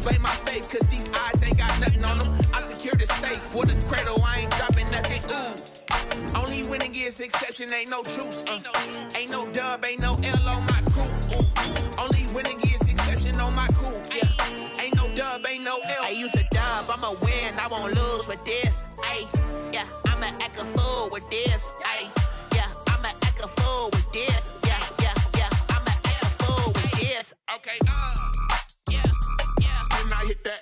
blame my faith, cause these odds ain't got nothing on them. I secure the safe for the cradle, I ain't dropping nothing. Ooh. Only winning is exception, ain't no truce. Ain't no dub, ain't no L on my crew. Ooh. Only winning is exception on my crew. Yeah. Ain't no dub, ain't no L. I use a dub, I'ma win, I won't lose with this. Ay, yeah, I'ma act a fool with this. Ay, yeah, I'ma act a fool with this. Yeah, I'ma act a fool with this. Okay, yeah, when I hit that.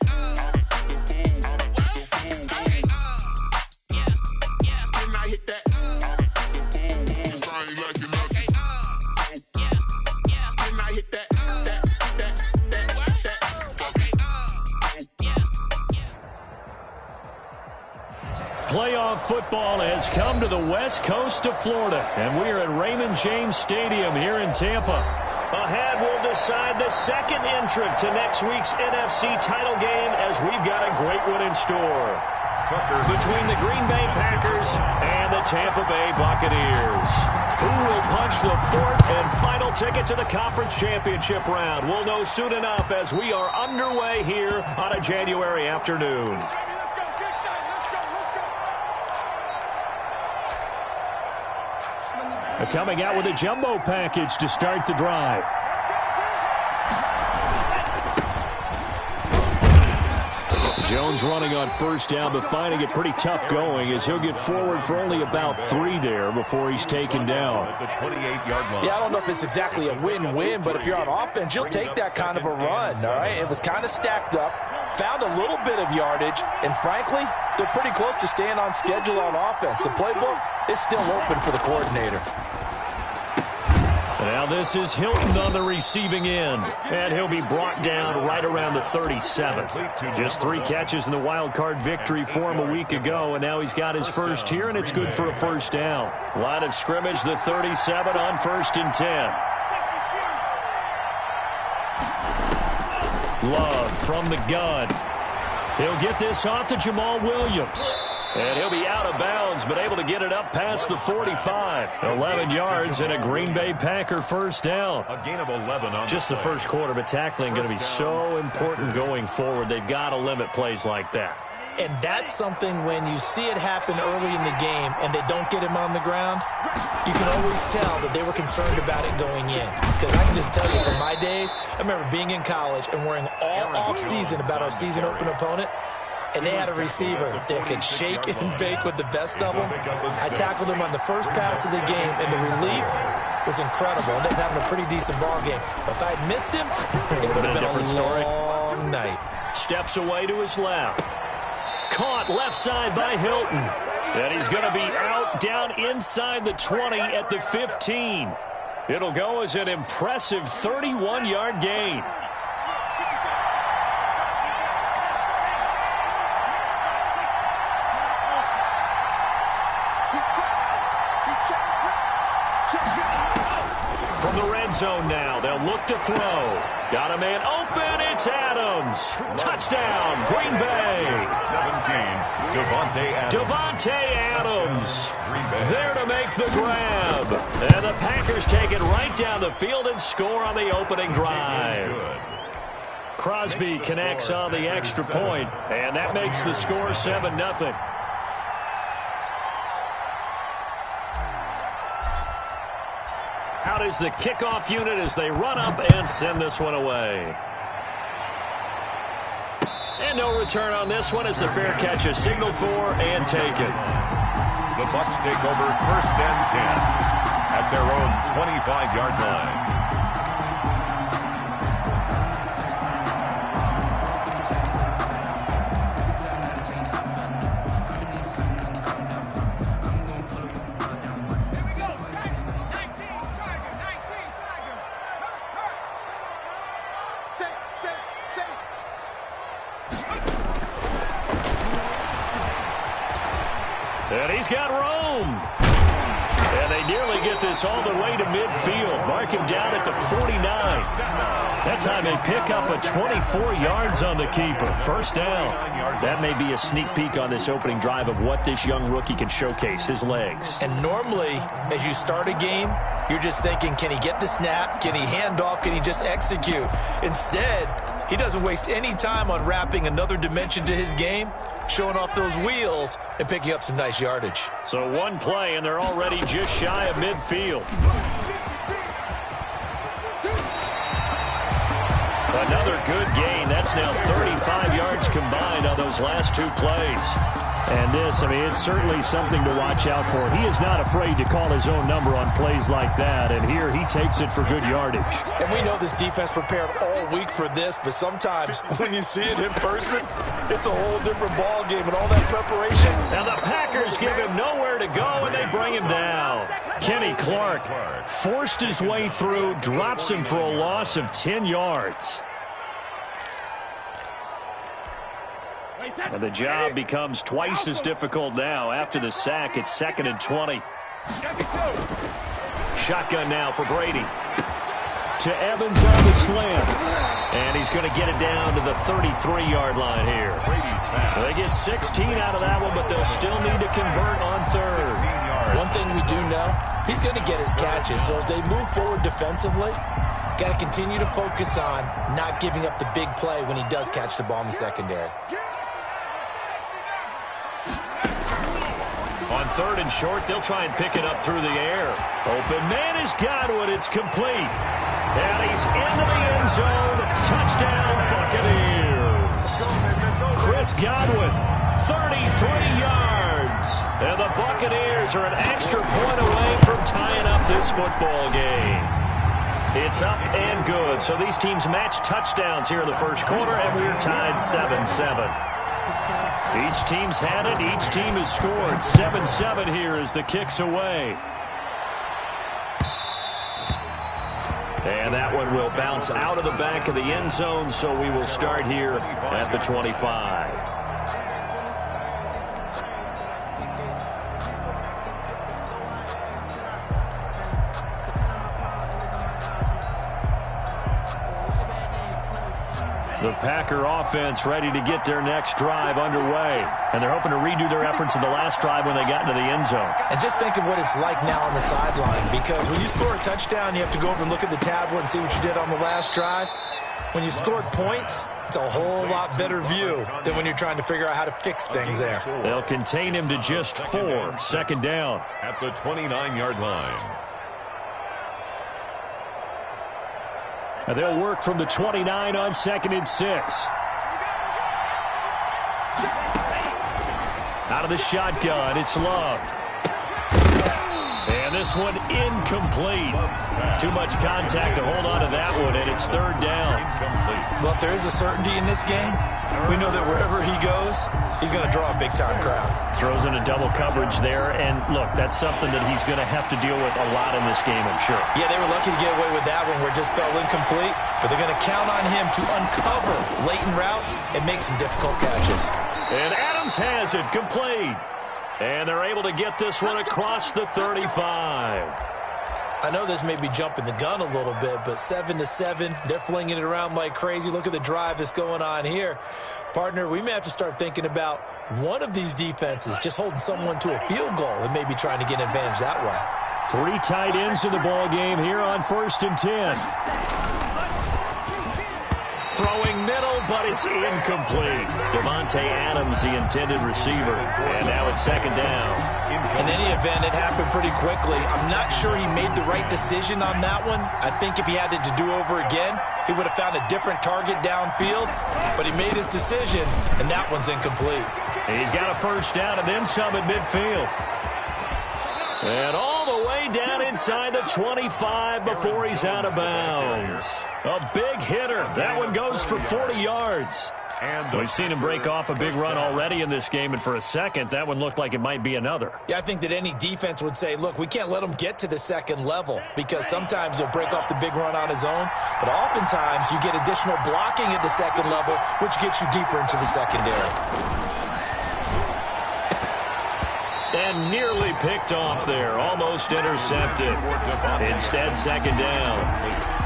Playoff football has come to the west coast of Florida, and we're at Raymond James Stadium here in Tampa. Ahead, we'll decide the second entrant to next week's NFC title game, as we've got a great one in store. Between the Green Bay Packers and the Tampa Bay Buccaneers. Who will punch the fourth and final ticket to the conference championship round? We'll know soon enough as we are underway here on a January afternoon. Coming out with a jumbo package to start the drive. Jones running on first down, but finding it pretty tough going as he'll get forward for only about 3 there before he's taken down. Yeah, I don't know if it's exactly a win-win, but if you're on offense, you'll take that kind of a run, all right? It was kind of stacked up, found a little bit of yardage, and frankly, they're pretty close to staying on schedule on offense. The playbook is still open for the coordinator. Now this is Hilton on the receiving end, and he'll be brought down right around the 37. Just 3 catches in the wild card victory for him a week ago, and now he's got his first here, and it's good for a first down. Line of scrimmage, the 37 on 1st and 10. Love from the gun. He'll get this off to Jamal Williams. And he'll be out of bounds, but able to get it up past the 45. 11 yards and a Green Bay Packer first down. A gain of 11 on just the first quarter, but tackling going to be so important going forward. They've got to limit plays like that. And that's something when you see it happen early in the game and they don't get him on the ground, you can always tell that they were concerned about it going in. Because I can just tell you from my days, I remember being in college and worrying all off-season about our season open opponent. And they had a receiver that could shake and bake with the best of them. I tackled him on the first pass of the game, and the relief was incredible. Ended up having a pretty decent ball game. But if I'd missed him, it would have been a long night. Steps away to his left. Caught left side by Hilton. And he's going to be out down inside the 20 at the 15. It'll go as an impressive 31-yard gain. From the red zone now, they'll look to throw. Got a man open, it's Adams. Touchdown, Green Bay. 17, Devontae Adams. There to make the grab. And the Packers take it right down the field and score on the opening drive. Crosby connects on the extra point, and that makes the score 7-0. Out is the kickoff unit as they run up and send this one away. And no return on this one as the fair catch is signaled for and taken. The Bucs take over 1st and 10 at their own 25-yard line. And he's got room. And they nearly get this all the way to midfield. Mark him down at the 49. That time they pick up a 24 yards on the keeper. First down. That may be a sneak peek on this opening drive of what this young rookie can showcase, his legs. And normally, as you start a game, you're just thinking, can he get the snap? Can he hand off? Can he just execute? Instead, He doesn't waste any time on wrapping another dimension to his game, showing off those wheels, and picking up some nice yardage. So one play, and they're already just shy of midfield. Another good gain. That's now 35 yards combined on those last two plays. And this, I mean, it's certainly something to watch out for. He is not afraid to call his own number on plays like that, and here he takes it for good yardage. And we know this defense prepared all week for this, but sometimes when you see it in person, it's a whole different ball game and all that preparation. Now the Packers give him nowhere to go, and they bring him down. Kenny Clark forced his way through, drops him for a loss of 10 yards. And the job becomes twice as difficult now. After the sack, it's 2nd and 20. Shotgun now for Brady. To Evans on the slant. And he's going to get it down to the 33-yard line here. They get 16 out of that one, but they'll still need to convert on third. One thing we do know, he's going to get his catches. So as they move forward defensively, got to continue to focus on not giving up the big play when he does catch the ball in the secondary. On 3rd and short, they'll try and pick it up through the air. Open man is Godwin. It's complete. And he's into the end zone. Touchdown, Buccaneers. Chris Godwin, 33 yards. And the Buccaneers are an extra point away from tying up this football game. It's up and good. So these teams match touchdowns here in the first quarter, and we're tied 7-7. Each team's had it. Each team has scored. 7-7 here as the kick's away. And that one will bounce out of the back of the end zone, so we will start here at the 25. The Packer offense ready to get their next drive underway. And they're hoping to redo their efforts in the last drive when they got into the end zone. And just think of what it's like now on the sideline, because when you score a touchdown, you have to go over and look at the tablet and see what you did on the last drive. When you scored points, it's a whole lot better view than when you're trying to figure out how to fix things there. They'll contain him to just 4. 2nd down. At the 29-yard line. And they'll work from the 29 on 2nd and 6. Out of the shotgun, it's Love. And this one incomplete. Too much contact to hold on to that one, and it's 3rd down. Well, if there is a certainty in this game, we know that wherever he goes, he's going to draw a big-time crowd. Throws in a double coverage there, and look, that's something that he's going to have to deal with a lot in this game, I'm sure. Yeah, they were lucky to get away with that one where it just fell incomplete, but they're going to count on him to uncover latent routes and make some difficult catches. And Adams has it complete. And they're able to get this one across the 35. I know this may be jumping the gun a little bit, but 7-7, they're flinging it around like crazy. Look at the drive that's going on here. Partner, we may have to start thinking about one of these defenses just holding someone to a field goal and maybe trying to get an advantage that way. 3 tight ends in the ball game here on 1st and 10. Throwing middle, but it's incomplete. Devontae Adams, the intended receiver. And now it's 2nd down. In any event, it happened pretty quickly. I'm not sure he made the right decision on that one. I think if he had it to do over again, he would have found a different target downfield. But he made his decision, and that one's incomplete. He's got a 1st down and then some at midfield. And all the way down inside the 25 before he's out of bounds. A big hitter. That one goes for 40 yards. And we've seen him break off a big run already in this game, and for a second, that one looked like it might be another. Yeah, I think that any defense would say, look, we can't let him get to the 2nd level, because sometimes he'll break off the big run on his own, but oftentimes you get additional blocking at the 2nd level, which gets you deeper into the secondary. And nearly picked off there, almost intercepted. Instead, 2nd down.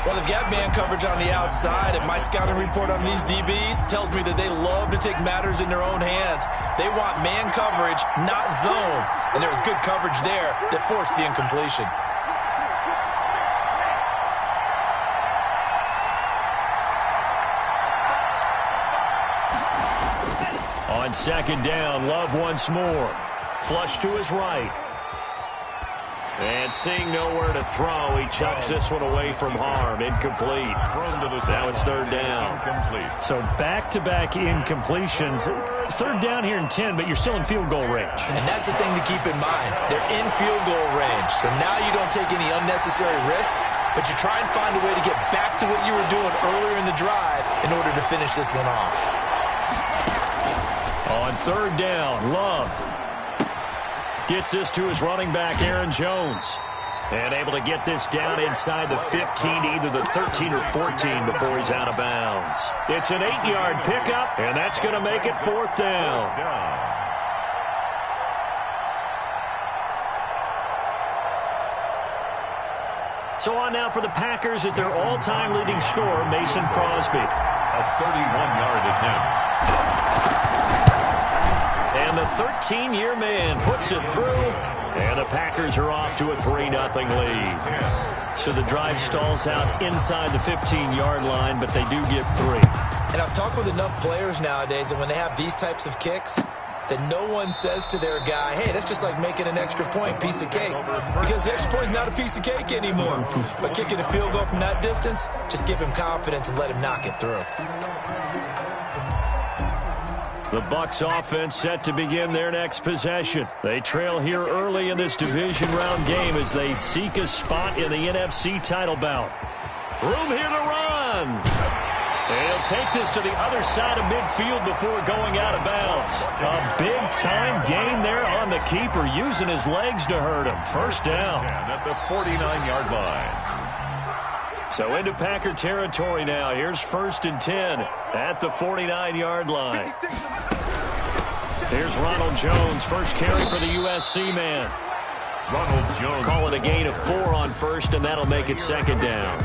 Well, they've got man coverage on the outside, and my scouting report on these DBs tells me that they love to take matters in their own hands. They want man coverage, not zone. And there was good coverage there that forced the incompletion. On second down, Love once more. Flush to his right. And seeing nowhere to throw, he chucks this one away from harm. Incomplete. Now it's third down. So back-to-back incompletions. Third down here in 10, but you're still in field goal range. And that's the thing to keep in mind. They're in field goal range. So now you don't take any unnecessary risks, but you try and find a way to get back to what you were doing earlier in the drive in order to finish this one off. On third down, Love gets this to his running back, Aaron Jones. And able to get this down inside the 15, either the 13 or 14 before he's out of bounds. It's an 8-yard pickup, and that's going to make it fourth down. So on now for the Packers at their all-time leading scorer, Mason Crosby. A 31-yard attempt. And the 13-year man puts it through, and the Packers are off to a 3-0 lead. So the drive stalls out inside the 15-yard line, but they do get 3. And I've talked with enough players nowadays that when they have these types of kicks, that no one says to their guy, hey, that's just like making an extra point, piece of cake. Because the extra point is not a piece of cake anymore. But kicking a field goal from that distance, just give him confidence and let him knock it through. The Bucs offense set to begin their next possession. They trail here early in this division round game as they seek a spot in the NFC title bout. Room here to run. And he'll take this to the other side of midfield before going out of bounds. A big-time gain there on the keeper, using his legs to hurt him. First down. At the 49-yard line. So into Packer territory now. Here's 1st and 10 at the 49-yard line. Here's Ronald Jones, first carry for the USC man. Ronald Jones. Call it a gain of 4 on first, and that'll make it second down.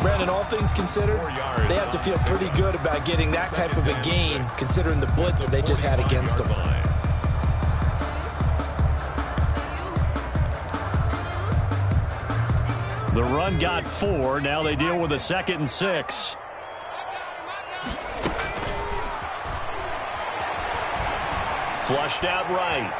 Brandon, all things considered, they have to feel pretty good about getting that type of a gain, considering the blitz that they just had against them. The run got 4. Now they deal with a 2nd and 6. Flushed out right.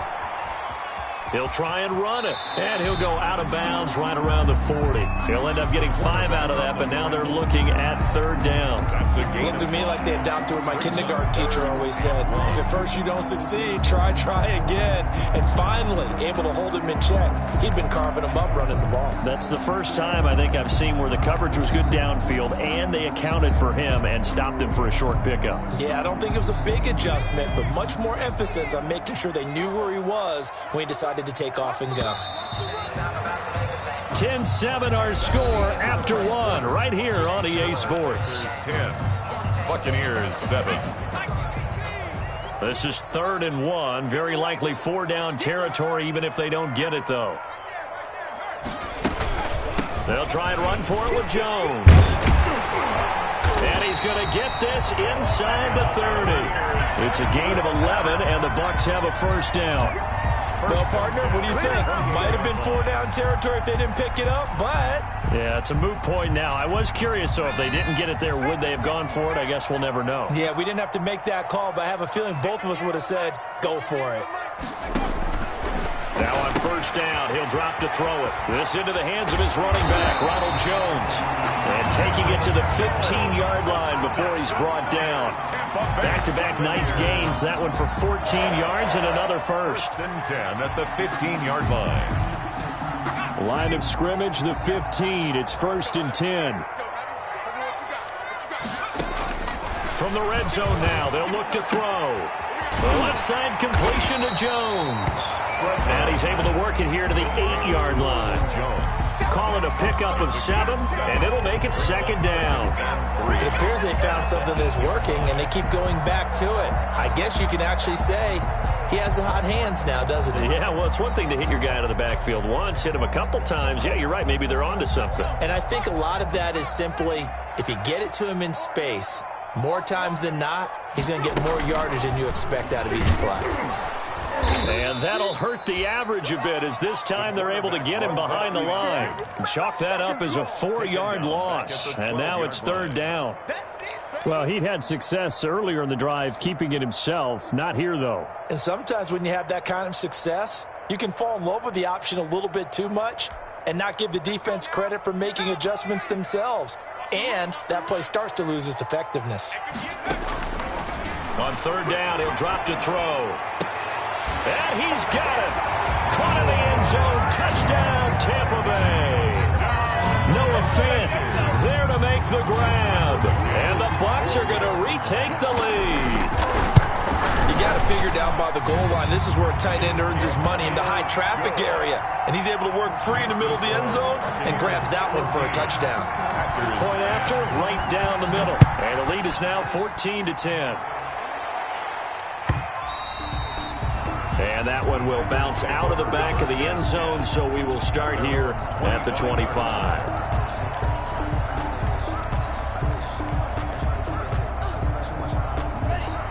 He'll try and run it, and he'll go out of bounds right around the 40. He'll end up getting 5 out of that, but now they're looking at third down. It looked to me like they adopted what my kindergarten teacher always said. If at first you don't succeed, try again. And finally, able to hold him in check. He'd been carving him up running the ball. That's the first time I think I've seen where the coverage was good downfield, and they accounted for him and stopped him for a short pickup. Yeah, I don't think it was a big adjustment, but much more emphasis on making sure they knew where he was when he decided to take off and go. 10-7 our score after 1 right here on EA Sports. 10. Buccaneers 7. This is 3rd and 1. Very likely 4-down territory even if they don't get it, though. They'll try and run for it with Jones. And he's going to get this inside the 30. It's a gain of 11, and the Bucs have a first down. Well, partner, what do you think? Might have been 4-down territory if they didn't pick it up, but... Yeah, it's a moot point now. I was curious, so if they didn't get it there, would they have gone for it? I guess we'll never know. Yeah, we didn't have to make that call, but I have a feeling both of us would have said, go for it. Now on first down, he'll drop to throw it. This into the hands of his running back, Ronald Jones. And taking it to the 15-yard line before he's brought down. Back-to-back nice gains. That one for 14 yards and another first. 1st and 10 at the 15-yard line. Line of scrimmage, the 15. It's 1st and 10. From the red zone now, they'll look to throw. The left side completion to Jones. And he's able to work it here to the 8-yard line. Call it a pickup of 7, and it'll make it second down. It appears they found something that's working, and they keep going back to it. I guess you can actually say he has the hot hands now, doesn't he? Yeah, well, it's one thing to hit your guy out of the backfield once, hit him a couple times. Yeah, you're right. Maybe they're onto something. And I think a lot of that is simply if you get it to him in space, more times than not, he's going to get more yardage than you expect out of each play. And that'll hurt the average a bit as this time they're able to get him behind the line. Chalk that up as a 4-yard loss. And now it's third down. Well, he'd had success earlier in the drive keeping it himself. Not here, though. And sometimes when you have that kind of success, you can fall in love with the option a little bit too much and not give the defense credit for making adjustments themselves. And that play starts to lose its effectiveness. On third down, he'll drop to throw. And he's got it. Caught in the end zone. Touchdown, Tampa Bay. Noah Fant there to make the grab. And the Bucs are going to retake the lead. You got to figure down by the goal line. This is where a tight end earns his money in the high traffic area. And he's able to work free in the middle of the end zone and grabs that one for a touchdown. Point after, right down the middle. And the lead is now 14-10. And that one will bounce out of the back of the end zone, so we will start here at the 25.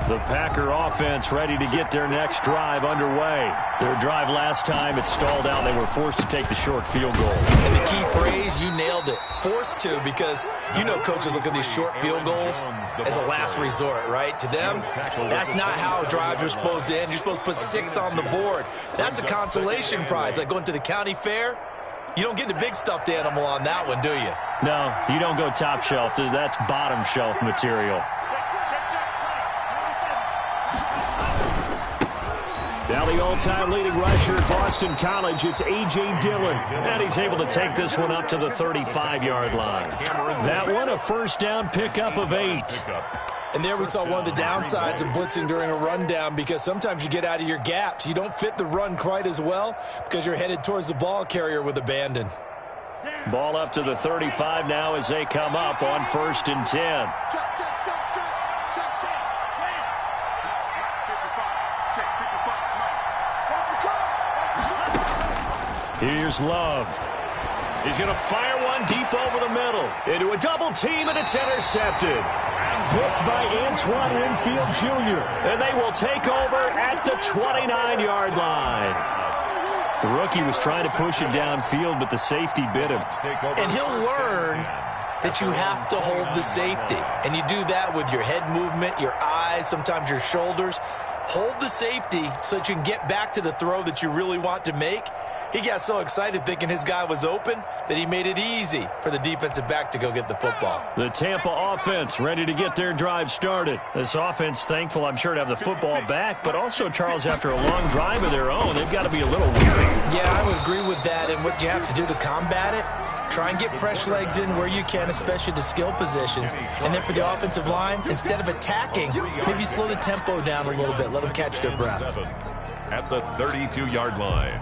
The Packer offense ready to get their next drive underway. Their drive last time, it stalled out. They were forced to take the short field goal. And the key phrase, you nailed it. Forced to, because you know coaches look at these short field goals as a last resort, right? To them, that's not how drives are supposed to end. You're supposed to put 6 on the board. That's a consolation prize. Like going to the county fair, you don't get the big stuffed animal on that one, do you? No, you don't go top shelf. That's bottom shelf material. Now the all-time leading rusher at Boston College, it's A.J. Dillon. And he's able to take this one up to the 35-yard line. That one, a first down pickup of 8. And there we saw one of the downsides of blitzing during a rundown, because sometimes you get out of your gaps. You don't fit the run quite as well because you're headed towards the ball carrier with abandon. Ball up to the 35 now as they come up on 1st and 10. Here's Love. He's going to fire one deep over the middle. Into a double team, and it's intercepted. Blocked by Antoine Winfield Jr. And they will take over at the 29-yard line. The rookie was trying to push him downfield, but the safety bit him. And he'll learn that you have to hold the safety. And you do that with your head movement, your eyes, sometimes your shoulders. Hold the safety so that you can get back to the throw that you really want to make. He got so excited thinking his guy was open that he made it easy for the defensive back to go get the football. The Tampa offense ready to get their drive started. This offense thankful, I'm sure, to have the football back, but also, Charles, after a long drive of their own, they've got to be a little weary. Yeah, I would agree with that. And what you have to do to combat it, try and get fresh legs in where you can, especially the skill positions. And then for the offensive line, instead of attacking, maybe slow the tempo down a little bit. Let them catch their breath. At the 32-yard line.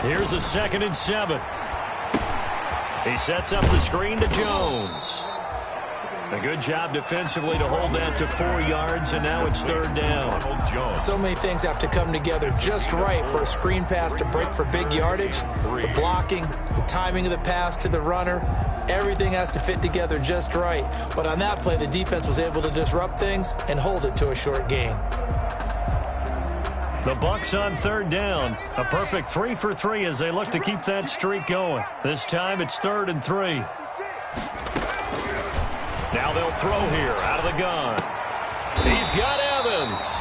Here's a 2nd and 7. He sets up the screen to Jones. A good job defensively to hold that to 4 yards, and now it's 3rd down. So many things have to come together just right for a screen pass to break for big yardage. The blocking, the timing of the pass to the runner, everything has to fit together just right. But on that play, the defense was able to disrupt things and hold it to a short gain. The Bucs on 3rd down. A perfect 3 for 3 as they look to keep that streak going. This time it's 3rd and 3. Now they'll throw here out of the gun. He's got Evans.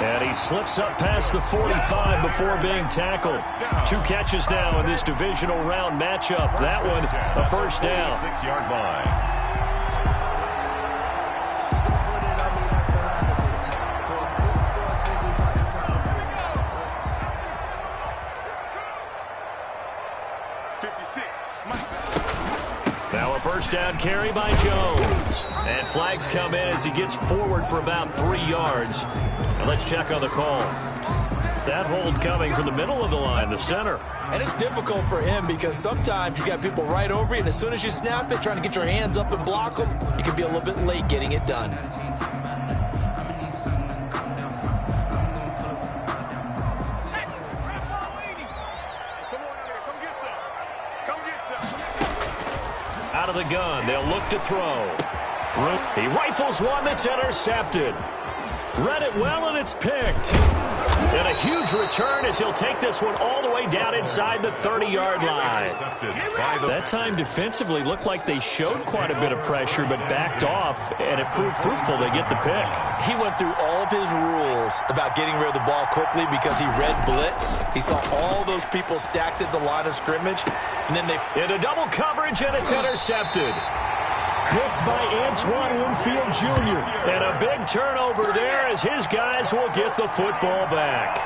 And he slips up past the 45 before being tackled. 2 catches now in this divisional round matchup. That one, a first down. 6-yard line. Now a first down carry by Jones. And flags come in as he gets forward for about 3 yards. And let's check on the call. That hold coming from the middle of the line, the center. And it's difficult for him because sometimes you got people right over you, and as soon as you snap it, trying to get your hands up and block them, you can be a little bit late getting it done. Out of the gun, they'll look to throw. He rifles one that's intercepted. Read it well, and it's picked. And a huge return as he'll take this one all the way down inside the 30-yard line. That time defensively looked like they showed quite a bit of pressure but backed off, and it proved fruitful. They get the pick. He went through all of his rules about getting rid of the ball quickly because he read blitz. He saw all those people stacked at the line of scrimmage, and then they... Into double coverage, and it's intercepted. Picked by Antoine Winfield Jr. And a big turnover there as his guys will get the football back.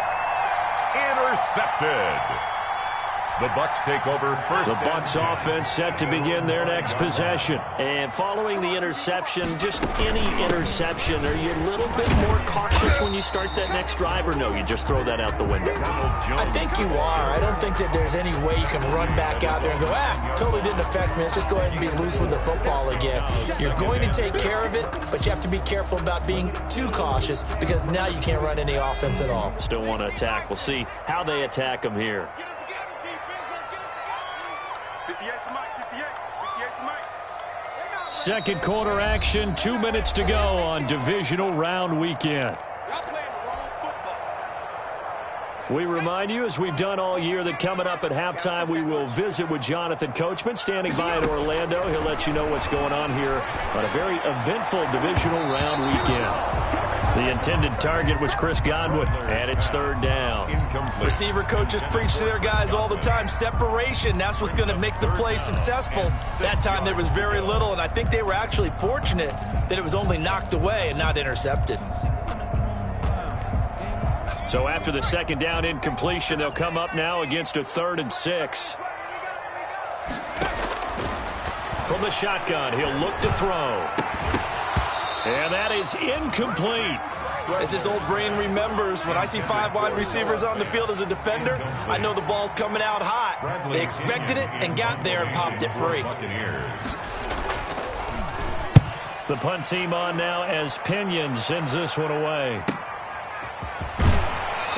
Intercepted. The Bucs take over first. The Bucs offense set to begin their next possession. And following the interception, just any interception, are you a little bit more cautious when you start that next drive, or no, you just throw that out the window? I think you are. I don't think that there's any way you can run back out there and go, totally didn't affect me. Let's just go ahead and be loose with the football again. You're going to take care of it, but you have to be careful about being too cautious because now you can't run any offense at all. Still want to attack. We'll see how they attack them here. Second quarter action, 2 minutes to go on Divisional Round Weekend. We remind you, as we've done all year, that coming up at halftime, we will visit with Jonathan Coachman, standing by in Orlando. He'll let you know what's going on here on a very eventful Divisional Round Weekend. The intended target was Chris Godwin, and it's third down. Receiver coaches preach to their guys all the time. Separation, that's what's going to make the play successful. That time there was very little, and I think they were actually fortunate that it was only knocked away and not intercepted. So after the second down incompletion, they'll come up now against a 3rd and 6. From the shotgun, he'll look to throw. And that is incomplete. As his old brain remembers, when I see 5 wide receivers on the field as a defender, I know the ball's coming out hot. They expected it and got there and popped it free. The punt team on now as Pinion sends this one away.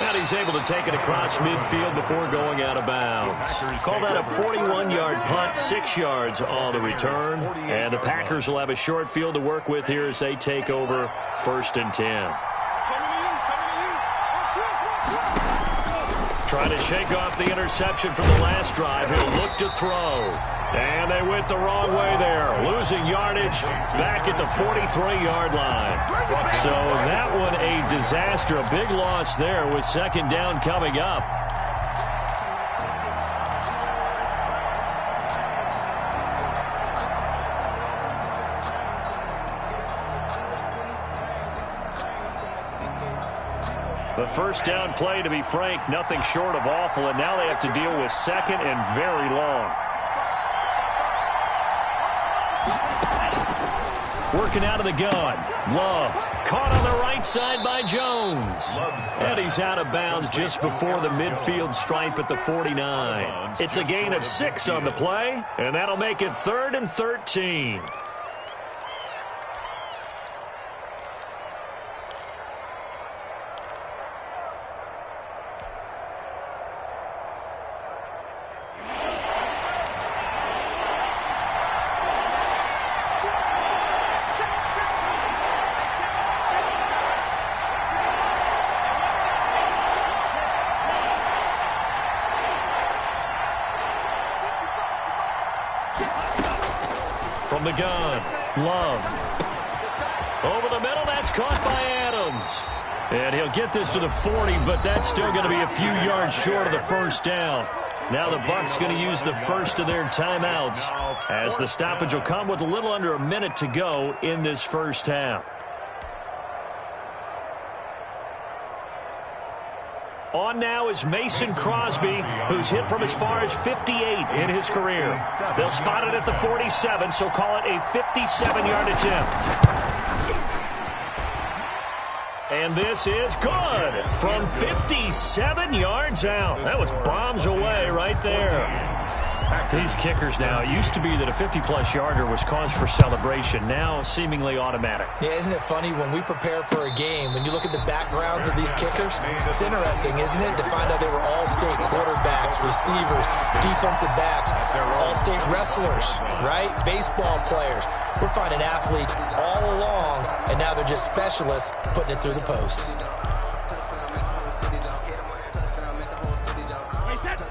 And he's able to take it across midfield before going out of bounds. Call that a 41-yard punt, 6 yards on the return. And the Packers will have a short field to work with here as they take over 1st and 10. Trying to shake off the interception from the last drive. He'll look to throw. And they went the wrong way there. Losing yardage back at the 43-yard line. So that one a disaster. A big loss there with second down coming up. The first down play, to be frank, nothing short of awful. And now they have to deal with second and very long. Working out of the gun. Love. Caught on the right side by Jones. And he's out of bounds just before the midfield stripe at the 49. It's a gain of 6 on the play, and that'll make it 3rd and 13. From the gun, Love. Over the middle, that's caught by Adams. And he'll get this to the 40, but that's still going to be a few yards short of the first down. Now the Bucs going to use the first of their timeouts as the stoppage will come with a little under a minute to go in this first half. On now is Mason Crosby, who's hit from as far as 58 in his career. They'll spot it at the 47, so call it a 57-yard attempt. And this is good from 57 yards out. That was bombs away right there. These kickers now, it used to be that a 50-plus yarder was cause for celebration. Now seemingly automatic. Yeah, isn't it funny when we prepare for a game, when you look at the backgrounds of these kickers, it's interesting, isn't it, to find out they were all-state quarterbacks, receivers, defensive backs, all-state wrestlers, right? Baseball players. We're finding athletes all along, and now they're just specialists putting it through the posts.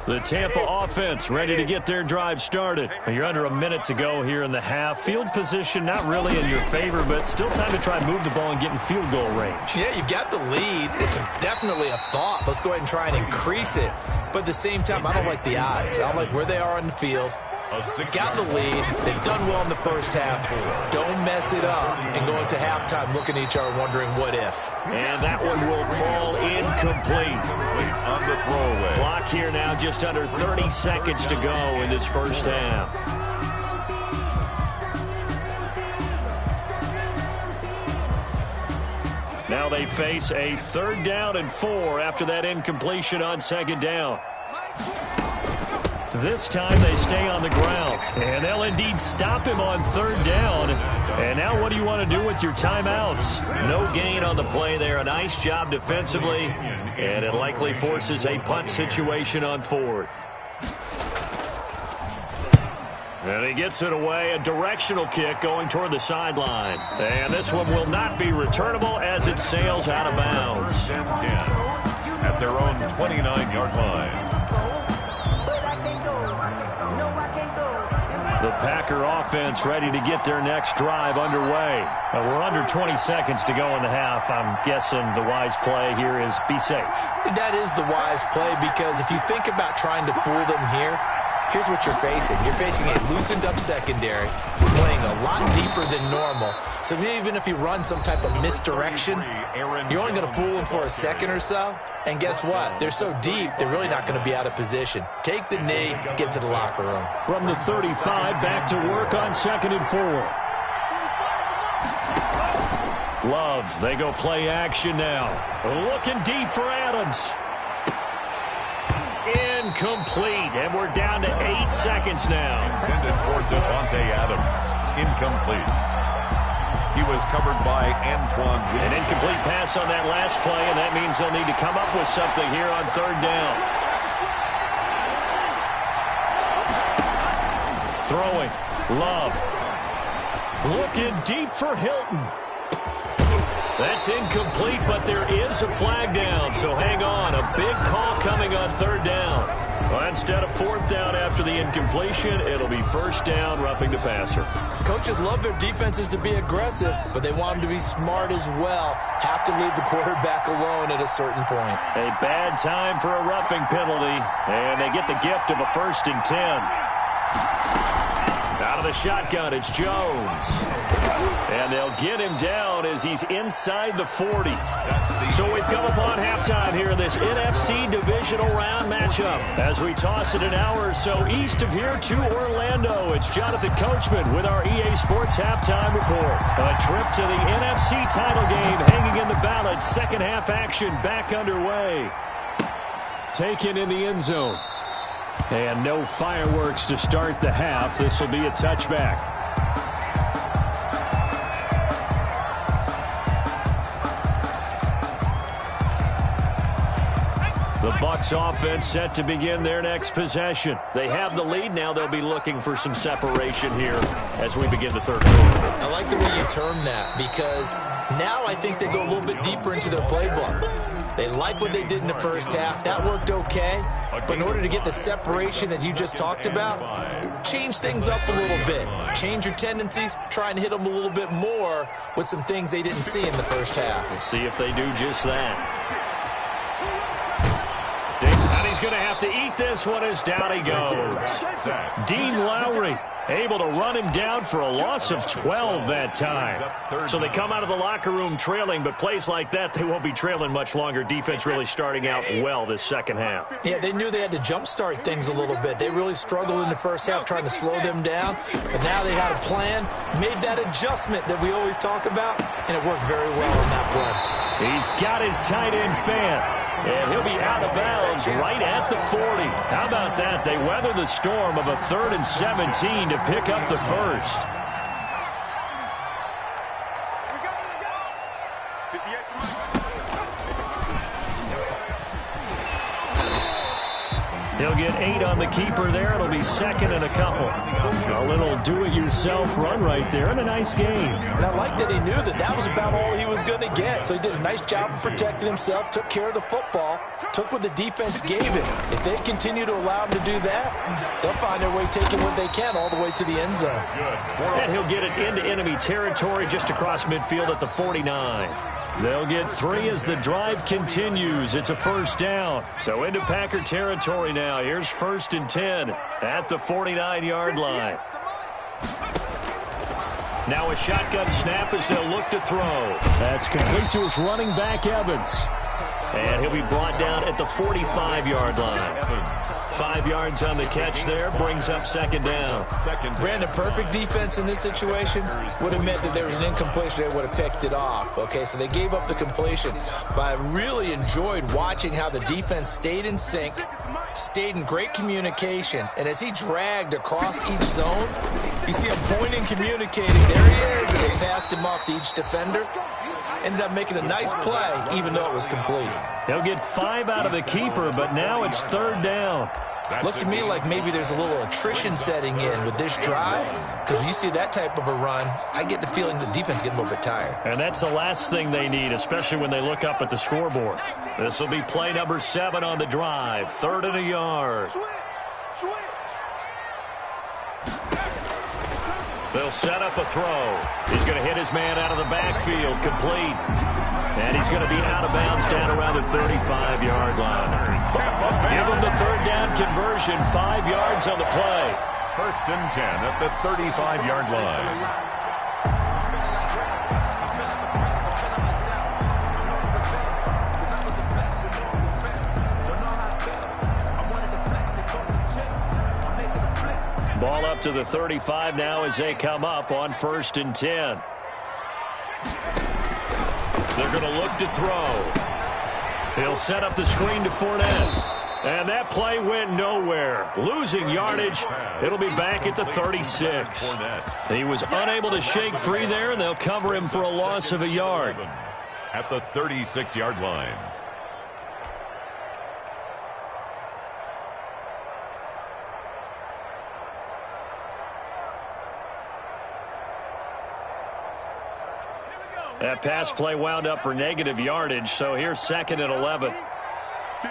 The Tampa offense ready to get their drive started. You're under a minute to go here in the half. Field position not really in your favor, but still time to try and move the ball and get in field goal range. Yeah, you've got the lead. It's definitely a thought. Let's go ahead and try and increase it. But at the same time, I don't like the odds. I don't like where they are on the field. Got the lead. They've done well in the first half. Don't mess it up and go into halftime looking at each other wondering what if. And that one will fall incomplete. On the throwaway. Clock here now just under 30 seconds to go in this first half. Now they face a 3rd down and 4 after that incompletion on 2nd down. This time they stay on the ground, and they'll indeed stop him on 3rd down. And now what do you want to do with your timeouts? No gain on the play there. A nice job defensively, and it likely forces a punt situation on 4th. And he gets it away, a directional kick going toward the sideline. And this one will not be returnable as it sails out of bounds. 10-10 at their own 29-yard line. The Packer offense ready to get their next drive underway. We're under 20 seconds to go in the half. I'm guessing the wise play here is be safe. That is the wise play, because if you think about trying to fool them here, here's what you're facing. You're facing a loosened up secondary, playing a lot deeper than normal. So even if you run some type of misdirection, you're only going to fool them for a second or so. And guess what? They're so deep, they're really not going to be out of position. Take the knee, get to the locker room. From the 35, back to work on 2nd and 4. Love, they go play action now. Looking deep for Adams. Incomplete, and we're down to 8 seconds now. Intended for Devontae Adams. Incomplete. He was covered by Antoine. An incomplete pass on that last play, and that means they'll need to come up with something here on 3rd down. Throwing. Love. Looking deep for Hilton. That's incomplete, but there is a flag down, so hang on. A big call coming on 3rd down. Well, instead of 4th down after the incompletion, it'll be 1st down, roughing the passer. Coaches love their defenses to be aggressive, but they want them to be smart as well. Have to leave the quarterback alone at a certain point. A bad time for a roughing penalty, and they get the gift of a 1st and 10. Out of the shotgun, it's Jones. And they'll get him down as he's inside the 40. So we've come upon halftime here in this NFC Divisional Round matchup. As we toss it an hour or so east of here to Orlando, it's Jonathan Coachman with our EA Sports Halftime Report. A trip to the NFC title game hanging in the balance. 2nd half action back underway. Taken in the end zone. And no fireworks to start the half. This will be a touchback. The Bucs offense set to begin their next possession. They have the lead. Now they'll be looking for some separation here as we begin the 3rd quarter. I like the way you term that, because now I think they go a little bit deeper into their playbook. They like what they did in the first half. That worked okay. But in order to get the separation that you just talked about, change things up a little bit. Change your tendencies. Try and hit them a little bit more with some things they didn't see in the first half. We'll see if they do just that. And he's going to have to eat this one as down he goes. Dean Lowry able to run him down for a loss of 12 that time. So they come out of the locker room trailing, but plays like that, they won't be trailing much longer. Defense really starting out well this 2nd half. Yeah, they knew they had to jumpstart things a little bit. They really struggled in the first half trying to slow them down, but now they had a plan, made that adjustment that we always talk about, and it worked very well on that play. He's got his tight end fan. And he'll be out of bounds right at the 40. How about that? They weather the storm of a 3rd and 17 to pick up the 1st. He'll get 8 on the keeper there. It'll be second and a couple. A little do-it-yourself run right there and a nice game. And I like that he knew that that was about all he was going to get. So he did a nice job of protecting himself, took care of the football, took what the defense gave him. If they continue to allow him to do that, they'll find their way taking what they can all the way to the end zone. And he'll get it into enemy territory just across midfield at the 49. They'll get 3 as the drive continues. It's a first down. So into Packer territory now. Here's 1st and 10 at the 49-yard line. Now a shotgun snap as they'll look to throw. That's complete to his running back, Evans. And he'll be brought down at the 45-yard line. 5 yards on the catch there, brings up second down. Brandon, perfect defense in this situation would have meant that there was an incompletion. They would have picked it off. Okay, so they gave up the completion. But I really enjoyed watching how the defense stayed in sync, stayed in great communication, and as he dragged across each zone, you see him pointing, communicating. There he is, and they passed him off to each defender. Ended up making a nice play, even though it was complete. He'll get 5 out of the keeper, but now it's 3rd down. Looks to me like maybe there's a little attrition setting in with this drive, because when you see that type of a run, I get the feeling the defense getting a little bit tired. And that's the last thing they need, especially when they look up at the scoreboard. This will be play number 7 on the drive, 3rd and a yard. They'll set up a throw. He's going to hit his man out of the backfield, complete. And he's going to be out of bounds down around the 35-yard line. Give him the 3rd down conversion, 5 yards on the play. 1st and 10 at the 35-yard line. Ball up to the 35 now as they come up on 1st and 10. They're going to look to throw. He'll set up the screen to Fournette. And that play went nowhere. Losing yardage. It'll be back at the 36. He was unable to shake free there, and they'll cover him for a loss of a yard. At the 36-yard line. That pass play wound up for negative yardage, so here's 2nd and 11. 58,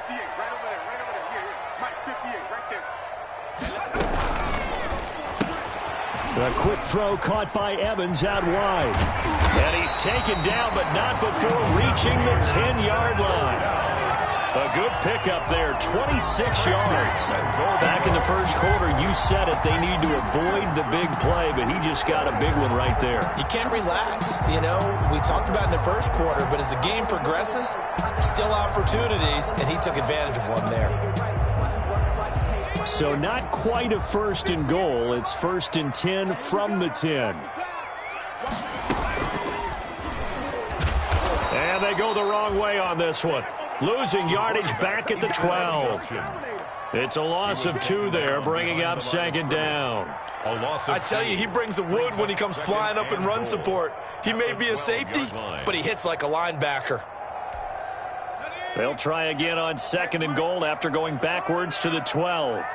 right over there, here. Mike, 58, right there. A quick throw caught by Evans out wide. And he's taken down, but not before reaching the 10-yard line. A good pickup there, 26 yards. Back in the first quarter, you said it, they need to avoid the big play, but he just got a big one right there. You can't relax. You know, we talked about in the first quarter, but as the game progresses, still opportunities, and he took advantage of one there. So not quite a 1st and goal. It's 1st and 10 from the 10. And they go the wrong way on this one. Losing yardage back at the 12. It's a loss of 2 there, bringing up 2nd down. I tell you, he brings the wood when he comes flying up in run support. He may be a safety, but he hits like a linebacker. They'll try again on 2nd and goal after going backwards to the 12.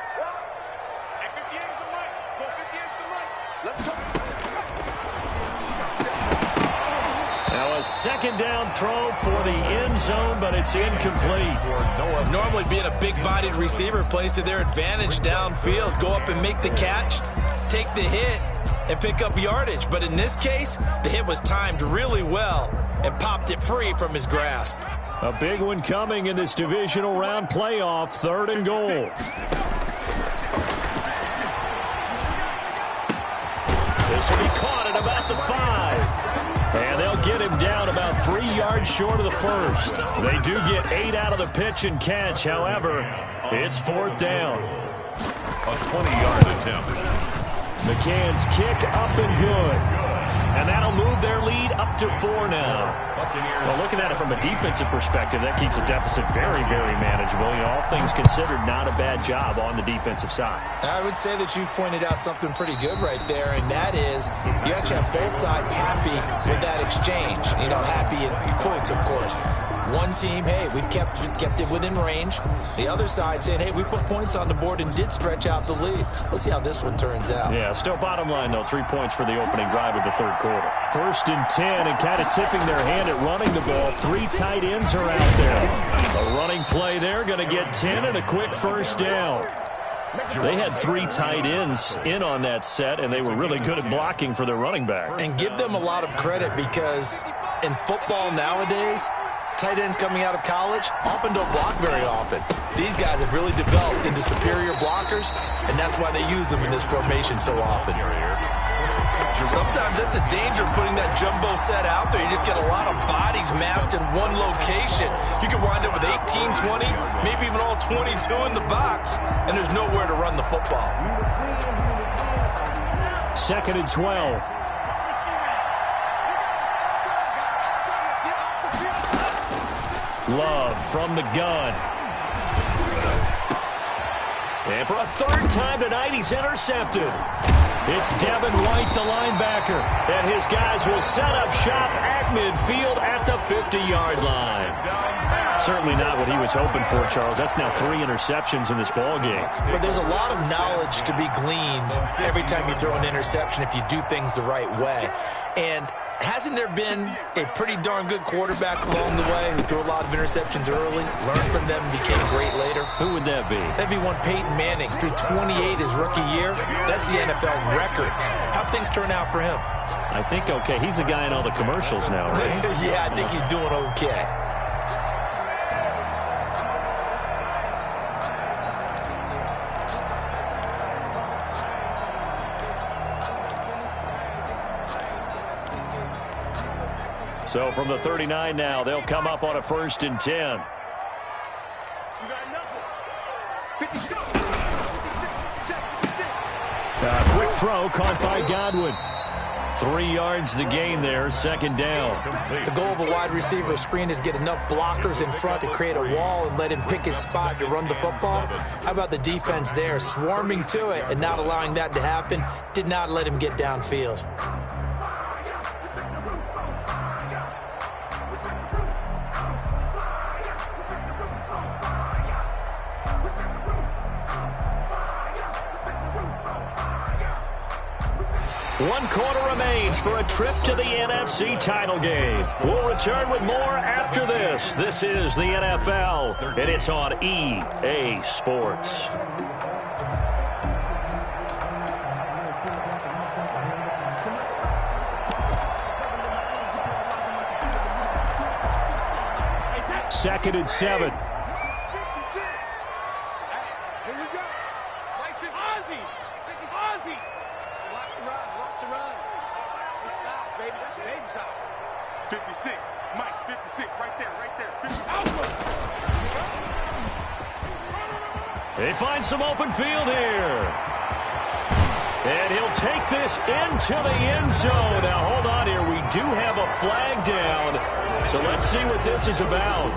Now a 2nd down throw for the end zone, but it's incomplete. Normally being a big-bodied receiver plays to their advantage downfield. Go up and make the catch, take the hit, and pick up yardage. But in this case, the hit was timed really well and popped it free from his grasp. A big one coming in this divisional round playoff, 3rd and goal. This will be caught at about the 5. And they'll get him down about 3 yards short of the first. They do get 8 out of the pitch and catch. However, it's 4th down. A 20-yard attempt. McCann's kick up and good. And that'll move their lead up to 4 now. Well, looking at it from a defensive perspective, that keeps the deficit very, very manageable. You know, all things considered, not a bad job on the defensive side. I would say that you've pointed out something pretty good right there, and that is you actually have both sides happy with that exchange. You know, happy in quotes, of course. One team, hey, we've kept it within range. The other side saying, hey, we put points on the board and did stretch out the lead. Let's see how this one turns out. Yeah, still bottom line, though, 3 points for the opening drive of the third quarter. 1st and 10, and kind of tipping their hand at running the ball. 3 tight ends are out there. A running play there, going to get 10 and a quick first down. They had 3 tight ends in on that set, and they were really good at blocking for their running back. And give them a lot of credit because in football nowadays, tight ends coming out of college often don't block very often. These guys have really developed into superior blockers, and that's why they use them in this formation so often. Sometimes that's the danger of putting that jumbo set out there. You just get a lot of bodies massed in one location. You could wind up with 18, 20, maybe even all 22 in the box, and there's nowhere to run the football. 2nd and 12. Love from the gun. And for a 3rd time tonight, he's intercepted. It's Devin White, the linebacker, and his guys will set up shop at midfield at the 50-yard line. Certainly not what he was hoping for, Charles. That's now 3 interceptions in this ball game. But there's a lot of knowledge to be gleaned every time you throw an interception if you do things the right way. And hasn't there been a pretty darn good quarterback along the way who threw a lot of interceptions early, learned from them, and became great later? Who would that be? That'd be one Peyton Manning. Threw 28 his rookie year. That's the NFL record. How'd things turn out for him? I think okay. He's a guy in all the commercials now, right? Yeah, I think he's doing okay. So from the 39 now, they'll come up on a 1st and 10. You got nothing. 56. Quick throw caught by Godwin. 3 yards the gain there, 2nd down. The goal of a wide receiver screen is get enough blockers in front to create a wall and let him pick his spot to run the football. How about the defense there, swarming to it and not allowing that to happen? Did not let him get downfield. One quarter remains for a trip to the NFC title game. We'll return with more after this. This is the NFL, and it's on EA Sports. Second and 7. They find some open field here. And he'll take this into the end zone. Now, hold on here. We do have a flag down. So let's see what this is about.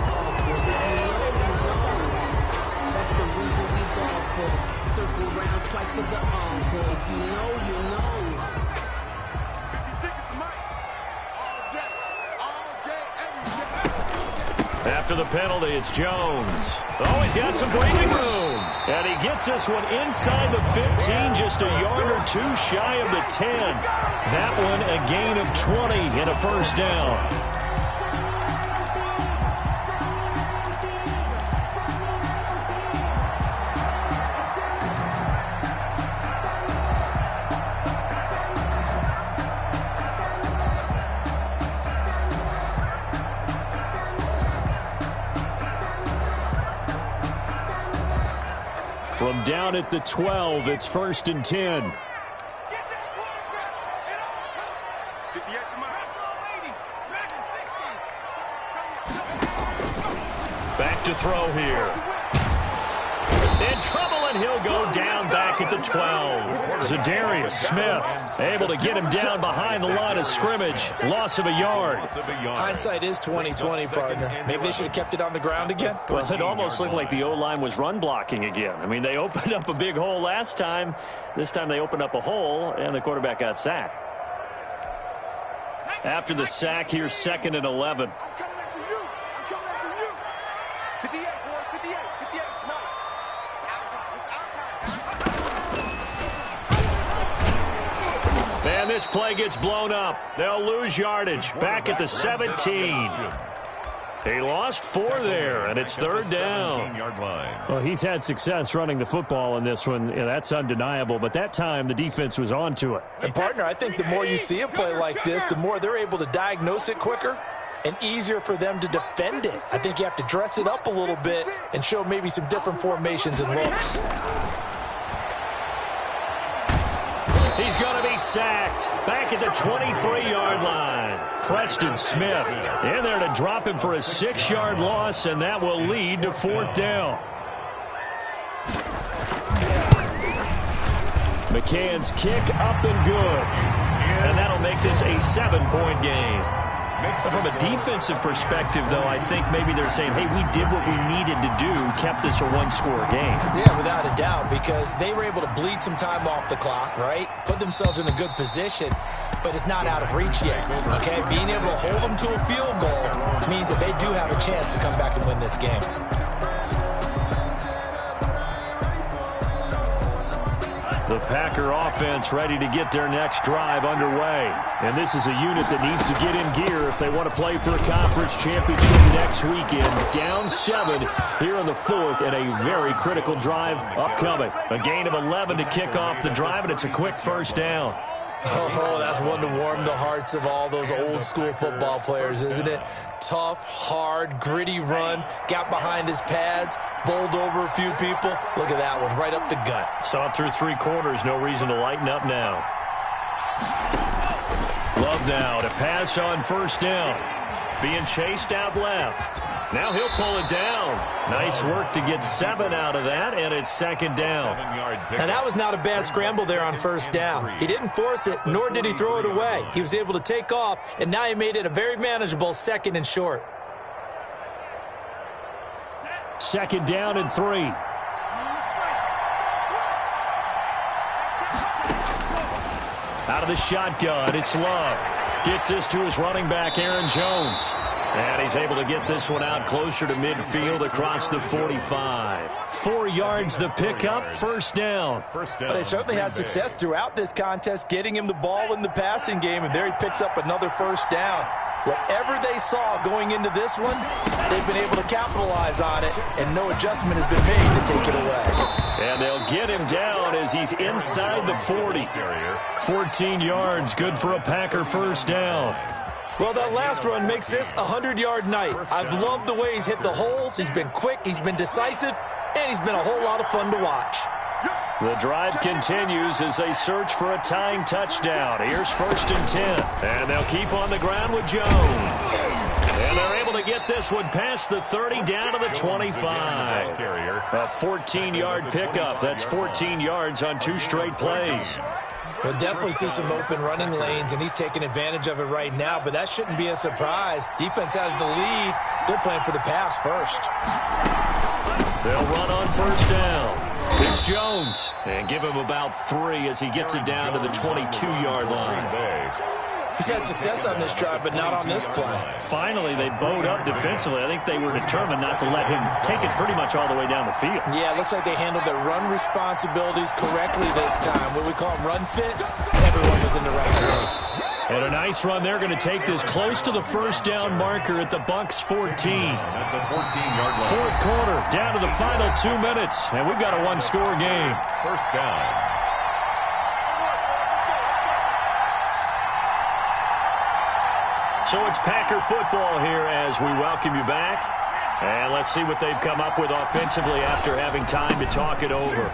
That's the reason we go for. Circle round twice for the encore. If you know, you know. 56 is the mic. All day, every day. After the penalty, it's Jones. Oh, he's got some breathing room. And he gets this one inside the 15, just a yard or 2 shy of the 10. That one a gain of 20 and a 1st down. From down at the 12, it's 1st and 10. Back to throw here. In trouble, and he'll go down back at the 12. Zadarius Smith able to get him down behind the line of scrimmage. Loss of a yard. Hindsight is 20/20, partner. Maybe they should have kept it on the ground again. Well, it almost looked like the O-line was run blocking again. I mean, they opened up a big hole last time. This time they opened up a hole, and the quarterback got sacked. After the sack, here's 2nd and 11. I'm coming after you. I'm coming after you. And this play gets blown up. They'll lose yardage. Back at the 17. He lost 4 there, and it's 3rd down. Well, he's had success running the football in this one. Yeah, that's undeniable, but that time the defense was on to it. And, partner, I think the more you see a play like this, the more they're able to diagnose it quicker and easier for them to defend it. I think you have to dress it up a little bit and show maybe some different formations and looks. He's going to be sacked back at the 23-yard line. Preston Smith in there to drop him for a 6-yard loss, and that will lead to 4th down. McCann's kick up and good. And that'll make this a 7-point game. So from a defensive perspective, though, I think maybe they're saying, hey, we did what we needed to do, kept this a 1-score game. Yeah, without a doubt, because they were able to bleed some time off the clock, right? Put themselves in a good position, but it's not out of reach yet, okay? Being able to hold them to a field goal means that they do have a chance to come back and win this game. The Packer offense ready to get their next drive underway. And this is a unit that needs to get in gear if they want to play for a conference championship next weekend. Down 7 here in the 4th and a very critical drive upcoming. A gain of 11 to kick off the drive, and it's a quick 1st down. Oh, that's one to warm the hearts of all those old-school football players, isn't it? Tough, hard, gritty run, got behind his pads, bowled over a few people. Look at that one, right up the gut. Saw it through 3 quarters, no reason to lighten up now. Love now to pass on 1st down. Being chased out left. Now he'll pull it down. Nice work to get 7 out of that, and it's 2nd down. And that was not a bad scramble there on 1st down. He didn't force it, nor did he throw it away. He was able to take off, and now he made it a very manageable 2nd and short. 2nd down and 3. Out of the shotgun, it's Love. Gets this to his running back, Aaron Jones. And he's able to get this one out closer to midfield across the 45. 4 yards the pickup, 1st down. But they certainly had success throughout this contest, getting him the ball in the passing game, and there he picks up another 1st down. Whatever they saw going into this one, they've been able to capitalize on it, and no adjustment has been made to take it away. And they'll get him down as he's inside the 40. 14 yards, good for a Packer 1st down. Well, that last run makes this a 100-yard night. I've loved the way he's hit the holes. He's been quick, he's been decisive, and he's been a whole lot of fun to watch. The drive continues as they search for a tying touchdown. Here's 1st and 10. And they'll keep on the ground with Jones. And they're able to get this one past the 30 down to the 25. A 14-yard pickup. That's 14 yards on 2 straight plays. We'll definitely see some open running lanes, and he's taking advantage of it right now, but that shouldn't be a surprise. Defense has the lead. They're playing for the pass first. They'll run on 1st down. It's Jones, and give him about 3 as he gets it down to the 22-yard line. He's had success on this drive, but not on this play. Finally, they bowed up defensively. I think they were determined not to let him take it pretty much all the way down the field. Yeah, it looks like they handled their run responsibilities correctly this time. What we call run fits, everyone was in the right place. And a nice run. They're going to take this close to the 1st down marker at the Bucs 14. At the 14-yard line. 4th quarter, down to the final 2 minutes, and we've got a 1-score game. 1st down. So it's Packer football here as we welcome you back. And let's see what they've come up with offensively after having time to talk it over.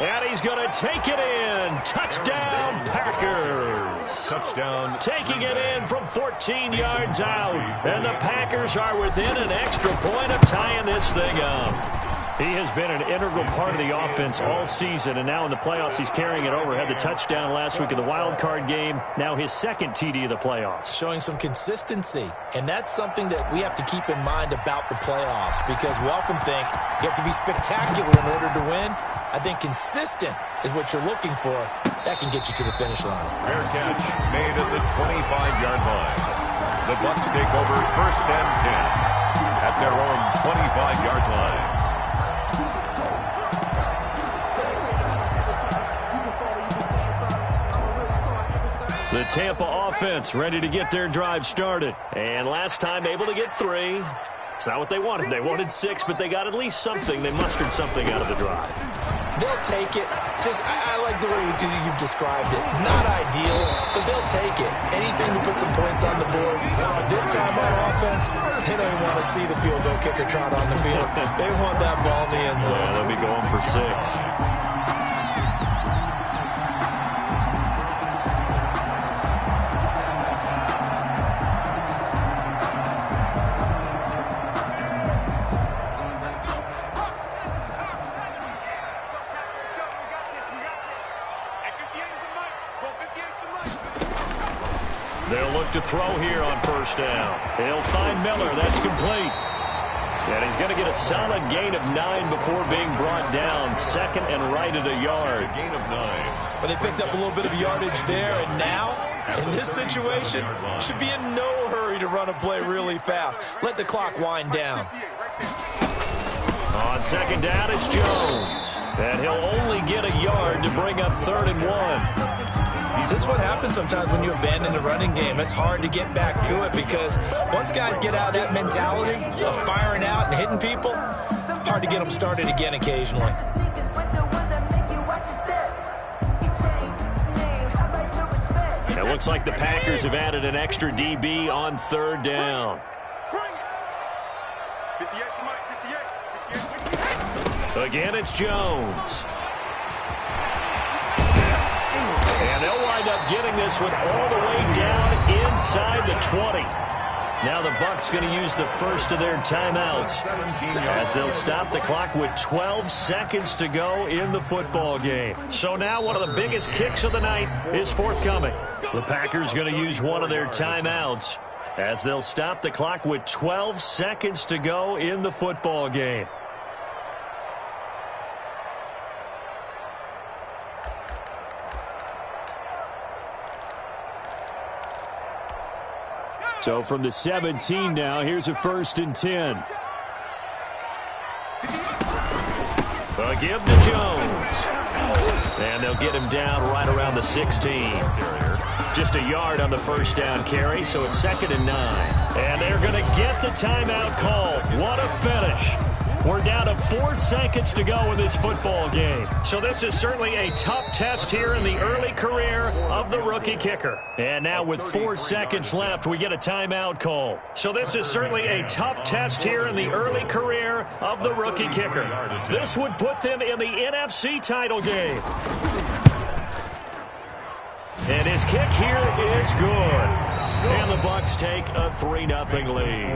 And he's going to take it in. Touchdown, Packers. Touchdown. Taking it in from 14 yards out. And the Packers are within an extra point of tying this thing up. He has been an integral part of the offense all season, and now in the playoffs he's carrying it over. Had the touchdown last week in the wild card game. Now his 2nd TD of the playoffs. Showing some consistency, and that's something that we have to keep in mind about the playoffs, because we often think you have to be spectacular in order to win. I think consistent is what you're looking for. That can get you to the finish line. Fair catch made at the 25-yard line. The Bucs take over 1st and 10 at their own 25-yard line. The Tampa offense ready to get their drive started. And last time able to get 3. It's not what they wanted. They wanted 6, but they got at least something. They mustered something out of the drive. They'll take it. I like the way you've described it. Not ideal, but they'll take it. Anything to put some points on the board. This time on offense, they don't even want to see the field goal kicker trot on the field. They want that ball in the end zone. Yeah, they'll be going for 6. They'll look to throw here on first down. He'll find Miller. That's complete. And he's going to get a solid gain of 9 before being brought down. Second and right at a yard. Gain of 9. But they picked up a little bit of yardage there, and now, in this situation, should be in no hurry to run a play really fast. Let the clock wind down. On second down, it's Jones. And he'll only get a yard to bring up 3rd and 1. This is what happens sometimes when you abandon the running game. It's hard to get back to it because once guys get out of that mentality of firing out and hitting people, hard to get them started again occasionally. It looks like the Packers have added an extra DB on 3rd down. Again, it's Jones. And they'll wind up getting this one all the way down inside the 20. Now the Bucs going to use the first of their timeouts as they'll stop the clock with 12 seconds to go in the football game. So now one of the biggest kicks of the night is forthcoming. The Packers going to use one of their timeouts as they'll stop the clock with 12 seconds to go in the football game. So from the 17 now, here's a 1st and 10. A give to Jones. And they'll get him down right around the 16. Just a yard on the first down carry, so it's 2nd and 9. And they're going to get the timeout called. What a finish. We're down to 4 seconds to go in this football game. So this is certainly a tough test here in the early career of the rookie kicker. And now with 4 seconds left, we get a timeout call. So this is certainly a tough test here in the early career of the rookie kicker. This would put them in the NFC title game. And his kick here is good. And the Bucs take a 3-0 lead.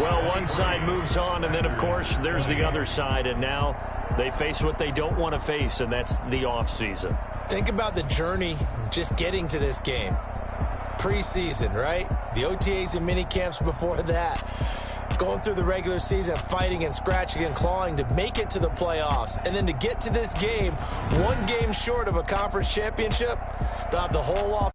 Well, one side moves on, and then, of course, there's the other side. And now they face what they don't want to face, and that's the offseason. Think about the journey just getting to this game. Preseason, right? The OTAs and mini camps before that. Going through the regular season, fighting and scratching and clawing to make it to the playoffs. And then to get to this game, 1 game short of a conference championship, they'll have the whole off.